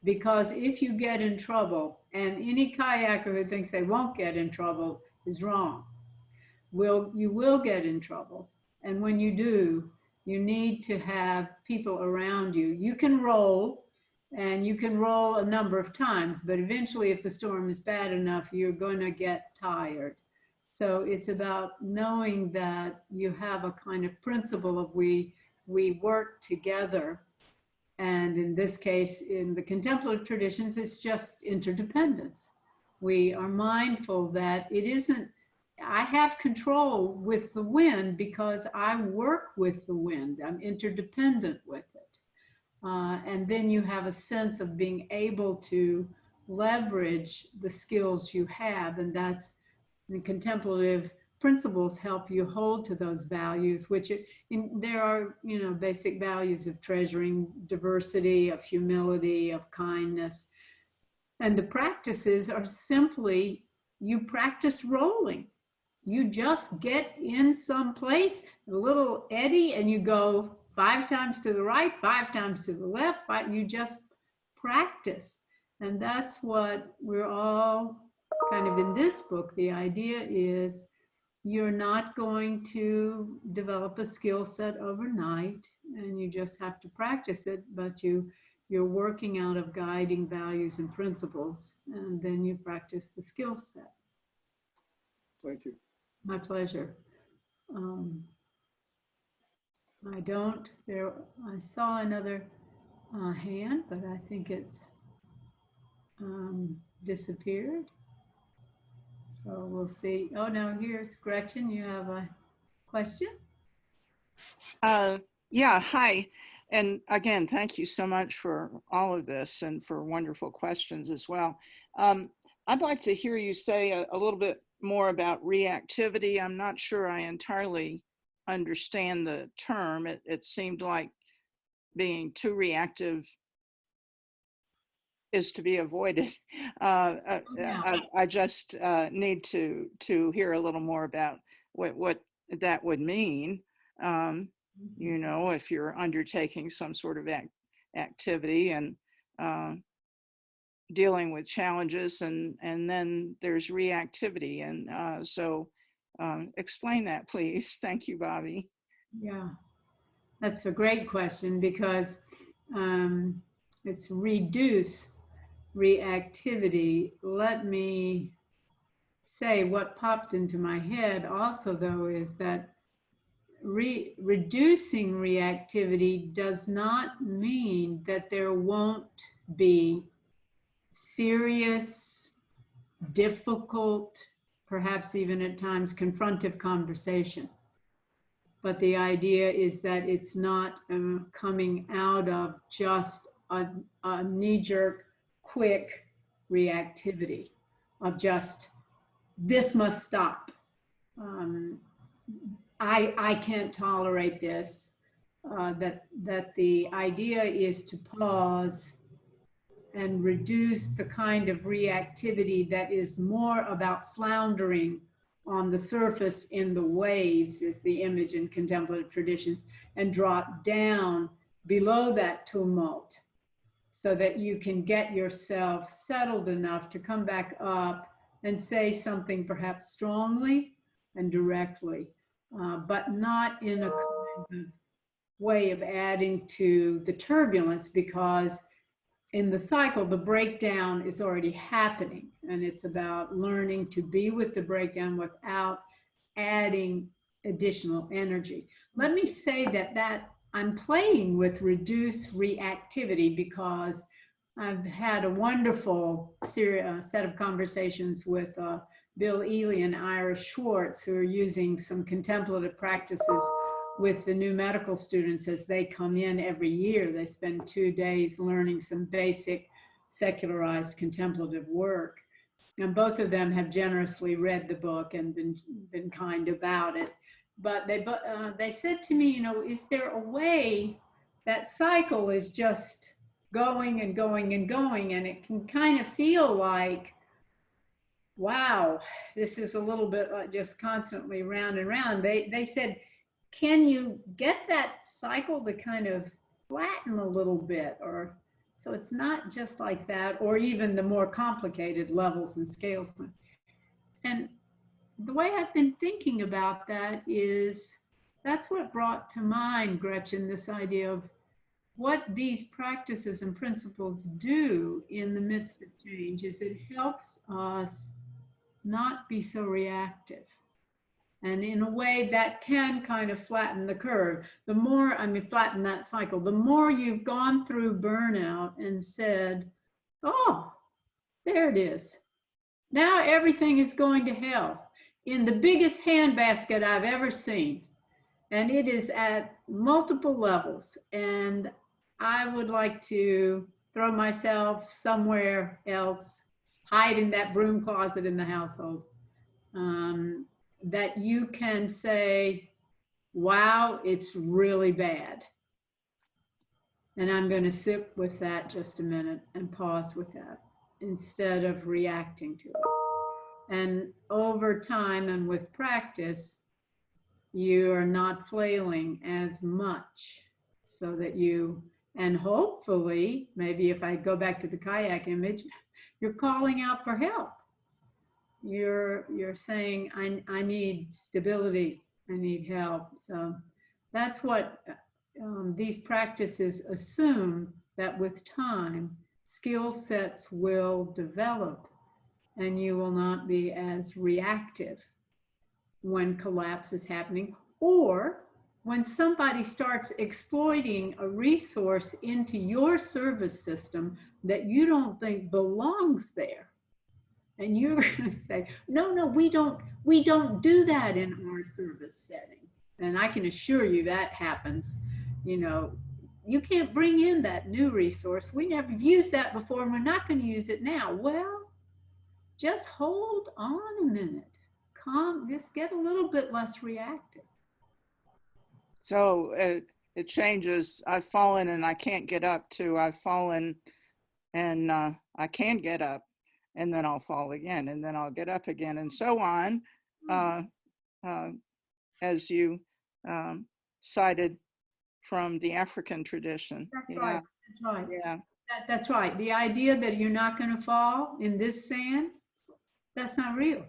Because if you get in trouble, and any kayaker who thinks they won't get in trouble is wrong. You will get in trouble. And when you do, you need to have people around you. You can roll, and you can roll a number of times, but eventually if the storm is bad enough, you're going to get tired. So it's about knowing that you have a kind of principle of we work together. And in this case, in the contemplative traditions, it's just interdependence. We are mindful that it isn't, I have control with the wind because I work with the wind. I'm interdependent with it. And then you have a sense of being able to leverage the skills you have. And that's the contemplative principles help you hold to those values, which there are, basic values of treasuring diversity, of humility, of kindness. And the practices are simply, you practice rolling. You just get in some place, a little eddy, and you go 5 times to the right, 5 times to the left. You just practice. And that's what we're all kind of in this book. The idea is you're not going to develop a skill set overnight, and you just have to practice it, but you're working out of guiding values and principles, and then you practice the skill set. Thank you. My pleasure. I saw another hand, but I think it's disappeared. So we'll see. Oh, no, here's Gretchen. You have a question? Yeah, hi. And again, thank you so much for all of this and for wonderful questions as well. I'd like to hear you say a little bit more about reactivity. I'm not sure I entirely understand the term. It seemed like being too reactive is to be avoided. I just need to hear a little more about what that would mean. You know, if you're undertaking some sort of activity and dealing with challenges, and then there's reactivity. And so explain that, please. Thank you, Bobbi. Yeah, that's a great question, because it's reduce reactivity. Let me say what popped into my head also, though, is that reducing reactivity does not mean that there won't be serious, difficult, perhaps even at times confrontive conversation. But the idea is that it's not coming out of just a knee-jerk, quick reactivity of just, this must stop. I can't tolerate this. That the idea is to pause and reduce the kind of reactivity that is more about floundering on the surface in the waves, is the image in contemplative traditions, and drop down below that tumult so that you can get yourself settled enough to come back up and say something perhaps strongly and directly, but not in a kind of way of adding to the turbulence, because in the cycle, the breakdown is already happening, and it's about learning to be with the breakdown without adding additional energy. Let me say that I'm playing with reduce reactivity because I've had a wonderful set of conversations with Bill Ely and Ira Schwartz, who are using some contemplative practices with the new medical students as they come in every year. They spend 2 days learning some basic secularized contemplative work. And both of them have generously read the book and been kind about it. But they said to me, you know, is there a way that cycle is just going and going and going, and it can kind of feel like, wow, this is a little bit like just constantly round and round. They said, can you get that cycle to kind of flatten a little bit, or so it's not just like that, or even the more complicated levels and scales. And the way I've been thinking about that is, that's what brought to mind, Gretchen, this idea of what these practices and principles do in the midst of change is it helps us not be so reactive. And in a way that can kind of flatten the curve. The more, flatten that cycle, the more you've gone through burnout and said, oh, there it is. Now everything is going to hell in the biggest handbasket I've ever seen. And it is at multiple levels. And I would like to throw myself somewhere else, hide in that broom closet in the household. That you can say, wow, it's really bad. And I'm going to sit with that just a minute and pause with that instead of reacting to it. And over time and with practice, you are not flailing as much, so that you, and hopefully, maybe if I go back to the kayak image, you're calling out for help. You're saying, I need stability, I need help. So that's what these practices assume, that with time, skill sets will develop and you will not be as reactive when collapse is happening, or when somebody starts exploiting a resource into your service system that you don't think belongs there. And you're going to say, no, no, we don't do that in our service setting. And I can assure you that happens. You know, you can't bring in that new resource. We never used that before and we're not going to use it now. Well, just hold on a minute. Just get a little bit less reactive. So it changes. I've fallen and I can't get up to I've fallen and I can get up, and then I'll fall again, and then I'll get up again, and so on, as you cited from the African tradition. That's right. That's right. Yeah. That's right. The idea that you're not going to fall in this sand, that's not real.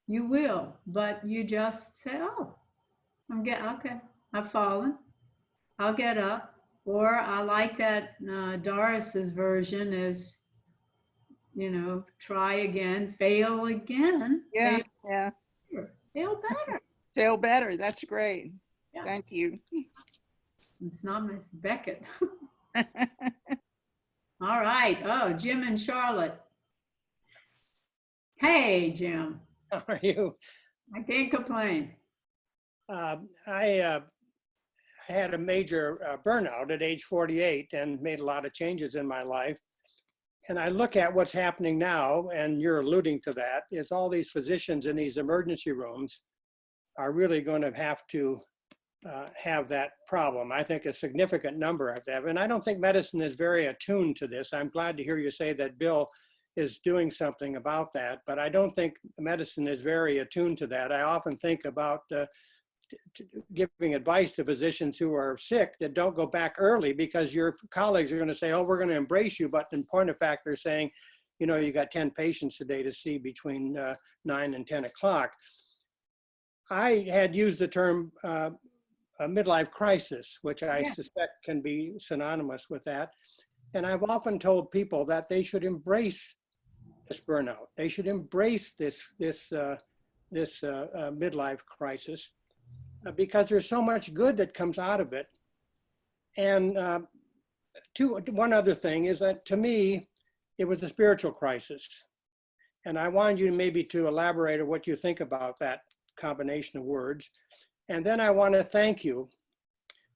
You will, but you just say, oh, okay, I've fallen. I'll get up. Or I like that Doris's version is, you know, try again, fail again. Yeah. Fail, Yeah. fail better. Fail better. That's great. Yeah. Thank you. It's not Miss Beckett. All right. Oh, Jim and Charlotte. Hey, Jim. How are you? I can't complain. I had a major burnout at age 48 and made a lot of changes in my life. And I look at what's happening now, and you're alluding to that, is all these physicians in these emergency rooms are really going to have to have that problem. I think a significant number of them. And I don't think medicine is very attuned to this. I'm glad to hear you say that Bill is doing something about that, but I don't think medicine is very attuned to that. I often think about giving advice to physicians who are sick that don't go back early, because your colleagues are going to say, oh, we're going to embrace you. But in point of fact, they're saying, you know, you got 10 patients today to see between 9 and 10 o'clock. I had used the term a midlife crisis, which I suspect can be synonymous with that. And I've often told people that they should embrace this burnout. They should embrace this midlife crisis, because there's so much good that comes out of it. And one other thing is that, to me, it was a spiritual crisis. And I wanted you maybe to elaborate on what you think about that combination of words. And then I want to thank you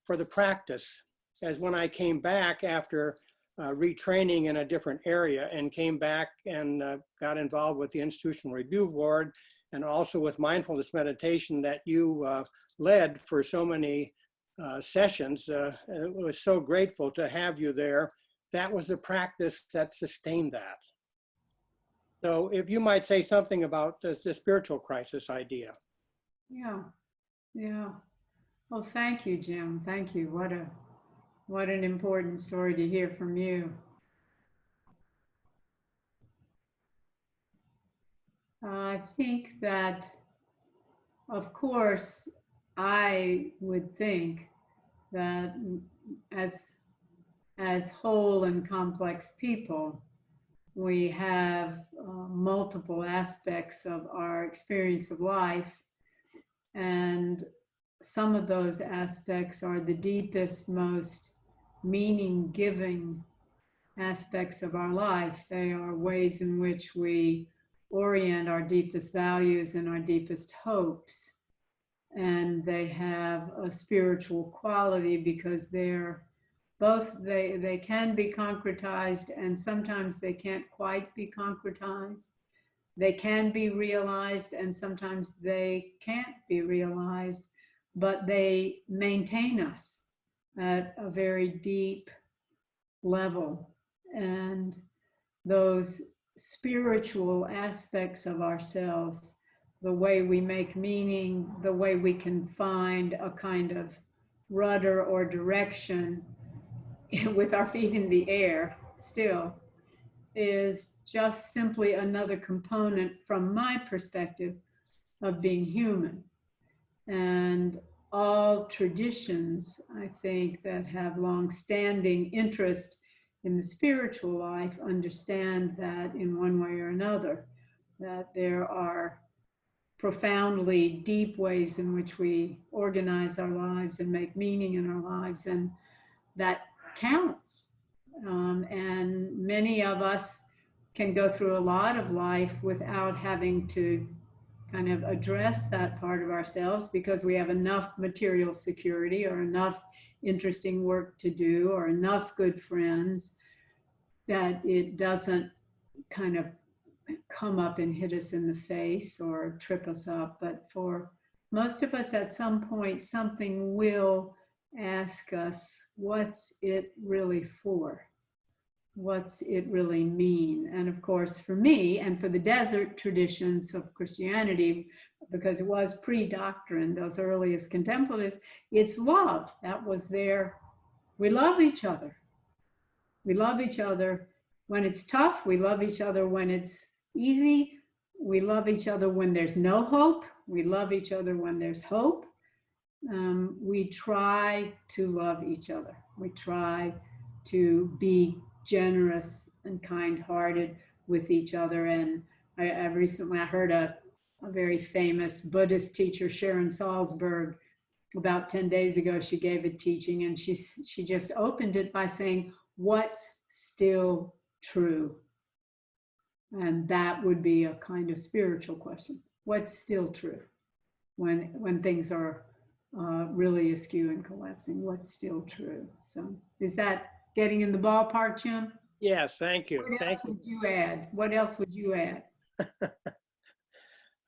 for the practice, as when I came back after retraining in a different area and came back and got involved with the Institutional Review Board, and also with mindfulness meditation that you led for so many sessions. It was so grateful to have you there. That was the practice that sustained that. So if you might say something about the spiritual crisis idea. Yeah, yeah. Well, thank you, Jim. Thank you. What an important story to hear from you. I think that, of course, I would think that as whole and complex people, we have multiple aspects of our experience of life, and some of those aspects are the deepest, most meaning-giving aspects of our life. They are ways in which we orient our deepest values and our deepest hopes. And they have a spiritual quality because they're both, they can be concretized, and sometimes they can't quite be concretized. They can be realized, and sometimes they can't be realized, but they maintain us at a very deep level. And those spiritual aspects of ourselves, the way we make meaning, the way we can find a kind of rudder or direction with our feet in the air still, is just simply another component, from my perspective, of being human. And all traditions, I think, that have long-standing interest in the spiritual life understand that in one way or another, that there are profoundly deep ways in which we organize our lives and make meaning in our lives, and that counts. And many of us can go through a lot of life without having to kind of address that part of ourselves because we have enough material security or enough interesting work to do or enough good friends that it doesn't kind of come up and hit us in the face or trip us up. But for most of us, at some point, something will ask us, what's it really for? What's it really mean? And of course, for me and for the desert traditions of Christianity, because it was pre-doctrine, those earliest contemplatives, it's love. That was their, we love each other. We love each other when it's tough. We love each other when it's easy. We love each other when there's no hope. We love each other when there's hope. We try to love each other. We try to be generous and kind-hearted with each other. And I recently heard a very famous Buddhist teacher, Sharon Salzberg, about 10 days ago. She gave a teaching and she just opened it by saying, what's still true? And that would be a kind of spiritual question. What's still true when things are really askew and collapsing? What's still true? So is that getting in the ballpark, Jim? Yes, thank you. What else would you add? What else would you add?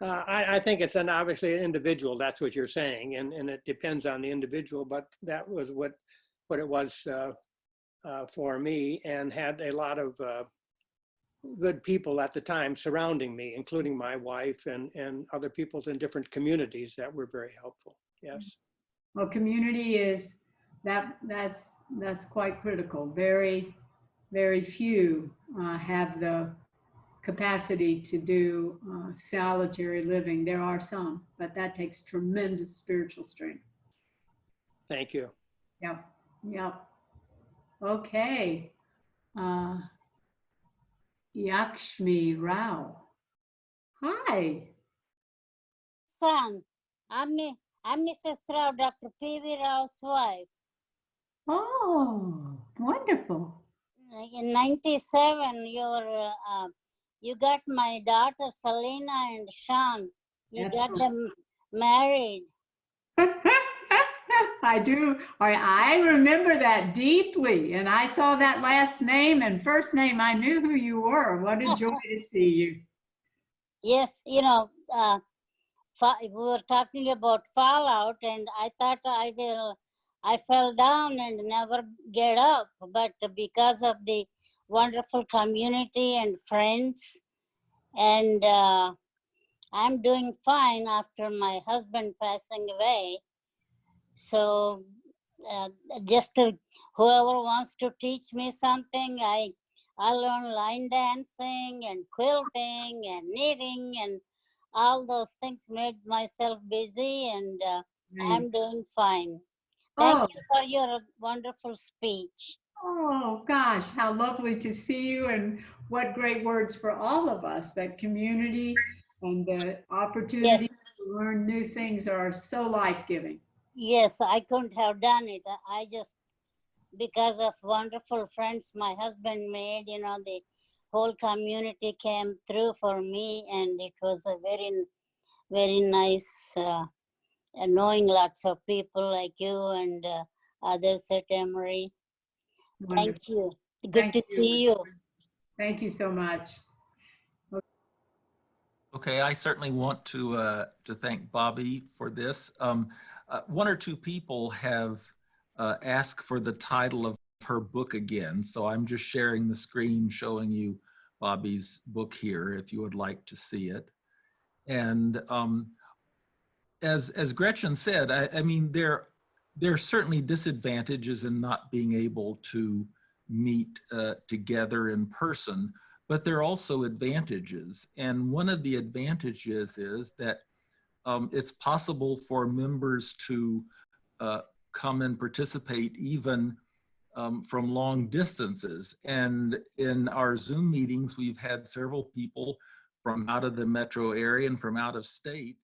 I think it's obviously an individual. That's what you're saying, and it depends on the individual. But that was what it was for me, and had a lot of good people at the time surrounding me, including my wife and other people in different communities that were very helpful. Yes. Well, community is that's quite critical. Very, very few have the capacity to do solitary living. There are some, but that takes tremendous spiritual strength. Thank you. Yep. Yep. Okay. Yakshmi Rao. Hi. Son, I'm Mrs. Rao, Dr. P.V. Rao's wife. Oh, wonderful. In 97, you got my daughter Selena and Sean. You That's got them married. I do. I remember that deeply. And I saw that last name and first name. I knew who you were. What a joy to see you. Yes, we were talking about fallout, and I thought I fell down and never get up. But because of the wonderful community and friends, and I'm doing fine after my husband passing away. So just to whoever wants to teach me something, I learn line dancing and quilting and knitting and all those things, made myself busy, and I'm doing fine. Thank you for your wonderful speech. Oh gosh, how lovely to see you, and what great words for all of us. That community and the opportunity to learn new things are so life-giving. Yes, I couldn't have done it. I just, because of wonderful friends my husband made, the whole community came through for me, and it was a very, very nice knowing lots of people like you and others at Emory. Wonderful. Thank you. Good to see you. Thank you so much. Okay, I certainly want to thank Bobbi for this. One or two people have asked for the title of her book again, so I'm just sharing the screen showing you Bobbi's book here if you would like to see it. And as Gretchen said, I mean, there are certainly disadvantages in not being able to meet together in person, but there are also advantages. And one of the advantages is that it's possible for members to come and participate even from long distances. And in our Zoom meetings, we've had several people from out of the metro area and from out of state.